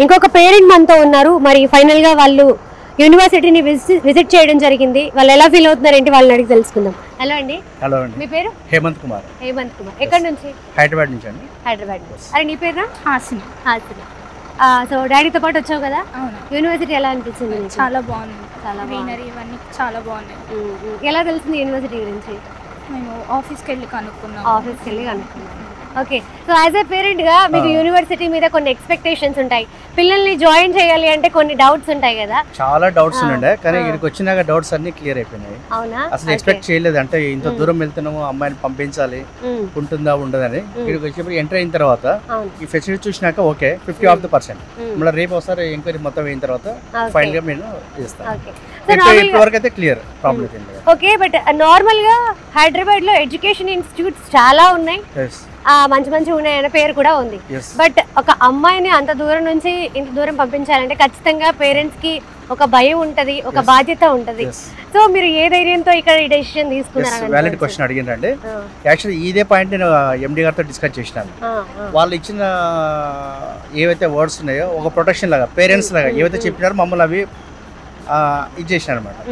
ఇంకొక పేరెంట్ మనతో ఉన్నారు. మరి ఫైనల్ గా వాళ్ళు యూనివర్సిటీని విజిట్ చేయడం జరిగింది. వాళ్ళు ఎలా ఫీల్ అవుతున్నారు ఏంటి వాళ్ళని అడిగి తెలుసుకుందాం. హలో అండి. హలో అండి. మీ పేరు? హేమంత్ కుమార్. హేమంత్ కుమార్. ఎక్కడి నుంచి? హైదరాబాద్ నుంచి అండి. హైదరాబాద్. అరే నీ పేరు? హాసిని. హాసిని. సో డాడీతో పాటు వచ్చావు కదా, యూనివర్సిటీ ఎలా అనిపించింది? చాలా బాగుంది. చాలా గ్రీనరీ ఇవన్నీ చాలా బాగున్నాయి. ఎలా తెలిసింది యూనివర్సిటీ గురించి? మేము ఆఫీస్కి వెళ్ళి కనుక్కున్నాం. Okay. So as a parent గా మీకు యూనివర్సిటీ మీద కొన్ని ఎక్స్పెక్టేషన్స్ ఉంటాయి. పిల్లల్ని జాయిన్ చేయాలి అంటే కొన్ని డౌట్స్ ఉంటాయి కదా? చాలా డౌట్స్ ఉండే, కానీ ఇక్కడికి వచ్చినాక డౌట్స్ అన్ని క్లియర్ అయిపోయినాయి. అవునా? అసలు ఎక్స్పెక్ట్ చేయలేదు, అంటే ఇంత దూరం వెళ్తున్నాము, అమ్మాయిని పంపించాలి, ఉంటుందా ఉండదని. ఇక్కడికి వచ్చినప్పుడు ఎంటర్ అయిన తర్వాత ఈ ఫెసిలిటీ చూసినాక ఓకే 50% మళ్ళీ రేపు ఒకసారి ఎంక్వైరీ మొత్తం అయిన తర్వాత ఫైనల్ గా నేను చేస్తాను. ఇప్పటివరకు అయితే క్లియర్, ప్రాబ్లం లేదు. ఓకే, బట్ నార్మల్ గా హైదరాబాద్ లో ఎడ్యుకేషన్ ఇన్స్టిట్యూట్స్ చాలా ఉన్నాయి, మంచి మంచి ఉన్నాయన్న పేరు కూడా ఉంది. బట్ ఒక అమ్మాయిని అంత దూరం నుంచి ఇంత దూరం పంపించాలంటే ఖచ్చితంగా పేరెంట్స్ కి ఒక భయం ఉంటది, ఒక బాధ్యత ఉంటది. సో మీరు ఏ ధైర్యంతో ఇక్కడ ఈ డెసిషన్ తీసుకున్నారు? వ్యాలిడ్ క్వశ్చన్ అడిగిందండి. యాక్చువల్లీ ఇదే పాయింట్ నేను ఎండి గారితో డిస్కస్ చేసినాను. వాళ్ళు ఇచ్చిన ఏవైతే వర్డ్స్ ఉన్నాయో ఒక ప్రొటెక్షన్ లాగా, పేరెంట్స్ లాగా ఏవైతే చెప్పినారో మమ్మల్ని అవి ఇది చేసినారు అనమాట.